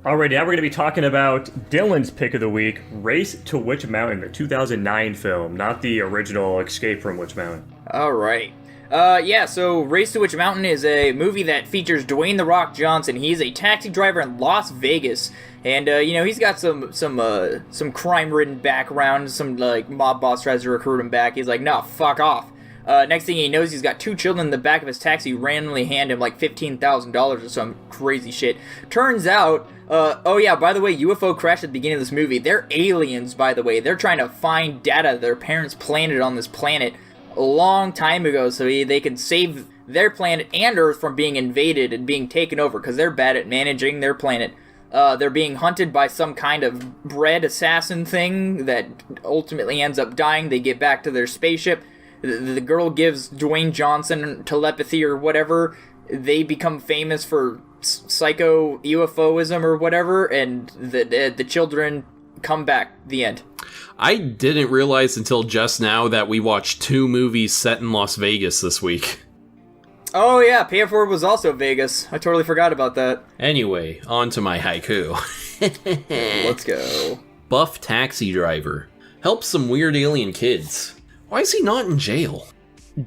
Alrighty, now we're going to be talking about Dylan's pick of the week, Race to Witch Mountain, the 2009 film, not the original Escape from Witch Mountain. All right. So Race to Witch Mountain is a movie that features Dwayne "The Rock" Johnson. He's a taxi driver in Las Vegas, and he's got some crime-ridden background. Some like mob boss tries to recruit him back. He's like, "No, fuck off." Next thing he knows, he's got two children in the back of his taxi who randomly hand him like $15,000 or some crazy shit. Turns out, by the way, UFO crash at the beginning of this movie. They're aliens, by the way. They're trying to find data their parents planted on this planet a long time ago so they can save their planet and Earth from being invaded and being taken over because they're bad at managing their planet. They're being hunted by some kind of bred assassin thing that ultimately ends up dying. They get back to their spaceship. The girl gives Dwayne Johnson telepathy or whatever. They become famous for psycho UFOism or whatever, and the children come back. The end. I didn't realize until just now that we watched two movies set in Las Vegas this week. Oh yeah, Pay It Forward was also Vegas. I totally forgot about that. Anyway, on to my haiku. Let's go. Buff taxi driver helps some weird alien kids. Why is he not in jail?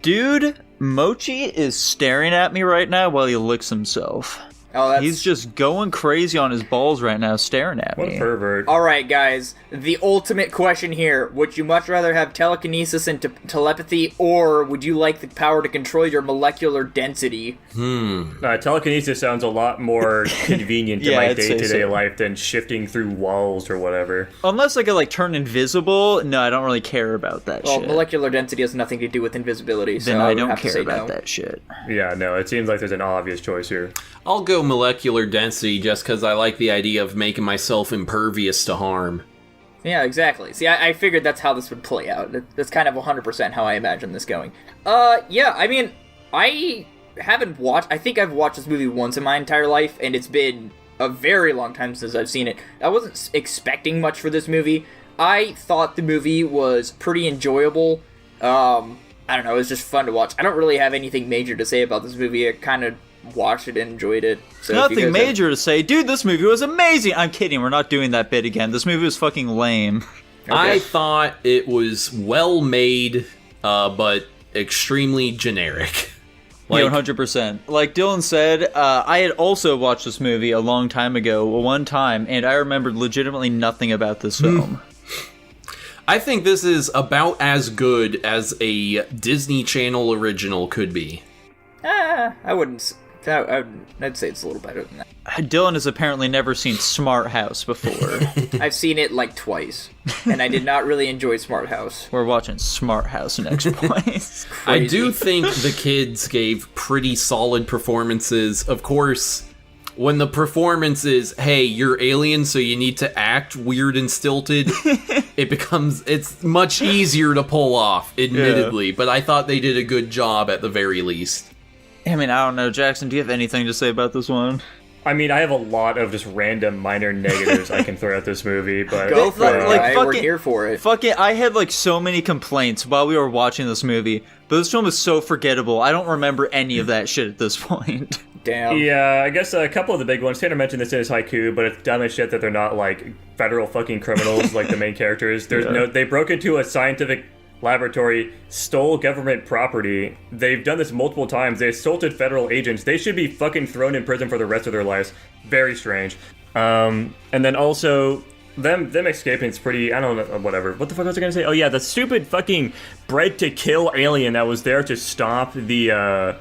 Dude, Mochi is staring at me right now while he licks himself. Oh, He's just going crazy on his balls right now, staring at me. What a pervert. Alright, guys. The ultimate question here. Would you much rather have telekinesis and telepathy, or would you like the power to control your molecular density? Telekinesis sounds a lot more convenient to Yeah, my I'd say day-to-day so. life than shifting through walls or whatever. Unless I could, turn invisible, no, I don't really care about that Well, shit. molecular density has nothing to do with invisibility, so Then I I would don't have to care say about no. that shit. Yeah, no, it seems like there's an obvious choice here. I'll go molecular density just because I like the idea of making myself impervious to harm. Yeah, exactly. See, I figured that's how this would play out. That's kind of 100% how I imagine this going. I haven't watched... I think I've watched this movie once in my entire life, and it's been a very long time since I've seen it. I wasn't expecting much for this movie. I thought the movie was pretty enjoyable. I don't know, it was just fun to watch. I don't really have anything major to say about this movie. I kind of watched it and enjoyed it. So Nothing major to say. Dude, this movie was amazing! I'm kidding, we're not doing that bit again. This movie was fucking lame. Okay. I thought it was well made, but extremely generic. Yeah, 100%. Like Dylan said, I had also watched this movie a long time ago, one time, and I remembered legitimately nothing about this film. I think this is about as good as a Disney Channel original could be. I wouldn't... I'd say it's a little better than that. Dylan has apparently never seen Smart House before. I've seen it like twice, and I did not really enjoy Smart House. We're watching Smart House next point. I do think the kids gave pretty solid performances. Of course, when the performance is, hey, you're alien, so you need to act weird and stilted, it's much easier to pull off, admittedly. Yeah. But I thought they did a good job at the very least. I mean, I don't know. Jackson, do you have anything to say about this one? I mean, I have a lot of just random minor negatives I can throw at this movie, but... Go for it, like, we're here for it. Fuck it, I had, so many complaints while we were watching this movie, but this film is so forgettable, I don't remember any of that shit at this point. Damn. Yeah, I guess a couple of the big ones. Tanner mentioned this in his haiku, but it's dumb as shit that they're not, federal fucking criminals like the main characters. They broke into a scientific laboratory, stole government property. They've done this multiple times. They assaulted federal agents. They should be fucking thrown in prison for the rest of their lives. Very strange. And then also, them escaping is pretty, I don't know, whatever. What the fuck was I gonna say? Oh yeah, the stupid fucking bred-to-kill alien that was there to stop the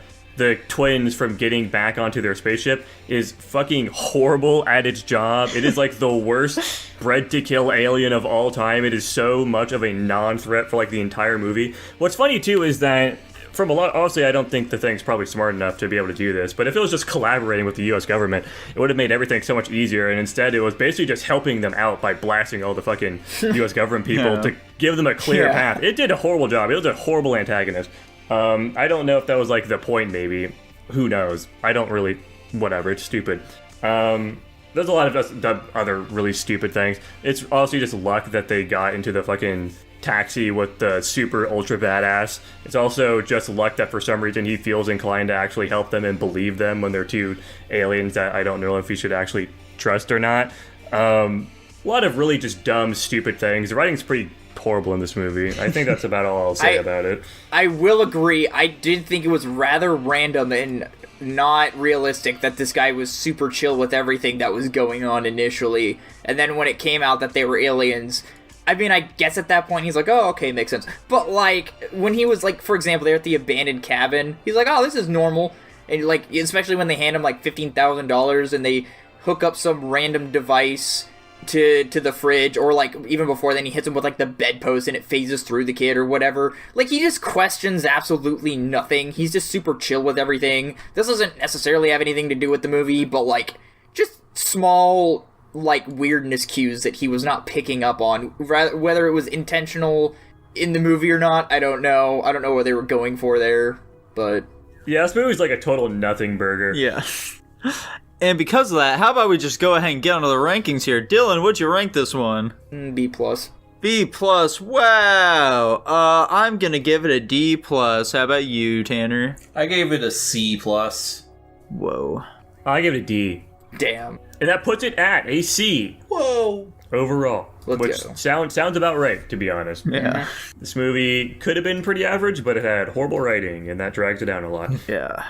twins from getting back onto their spaceship is fucking horrible at its job. It is the worst bred-to-kill alien of all time. It is so much of a non-threat for the entire movie. What's funny too is that obviously I don't think the thing's probably smart enough to be able to do this, but if it was just collaborating with the US government, it would have made everything so much easier, and instead it was basically just helping them out by blasting all the fucking US government people to give them a clear path. It did a horrible job. It was a horrible antagonist. I don't know if that was the point, maybe. Who knows? I don't really... Whatever, it's stupid. There's a lot of other really stupid things. It's also just luck that they got into the fucking Taxi with the super ultra badass. It's also just luck that for some reason he feels inclined to actually help them and believe them when they're two aliens that I don't know if he should actually trust or not. A lot of really just dumb, stupid things. The writing's pretty horrible in this movie. I think that's about all I'll say about it. I will agree. I did think it was rather random and not realistic that this guy was super chill with everything that was going on initially. And then when it came out that they were aliens, I mean, I guess at that point he's like, oh, okay, makes sense. But, like, when he was, like, for example, they're at the abandoned cabin, he's like, oh, this is normal. And, like, especially when they hand him, like, $15,000 and they hook up some random device to the fridge, or, like, even before then he hits him with, like, the bedpost and it phases through the kid or whatever. Like, he just questions absolutely nothing. He's just super chill with everything. This doesn't necessarily have anything to do with the movie, but, like, just small, like, weirdness cues that he was not picking up on. Whether it was intentional in the movie or not, I don't know. I don't know what they were going for there, but... Yeah, this movie's like a total nothing burger. Yeah. And because of that, how about we just go ahead and get onto the rankings here? Dylan, what'd you rank this one? B+. B+, wow! I'm gonna give it a D+. How about you, Tanner? I gave it a C+. Whoa. I give it a D. Damn. And that puts it at a C. Whoa! Overall. Let's which go. sounds about right, to be honest. Yeah. This movie could have been pretty average, but it had horrible writing, and that drags it down a lot. Yeah.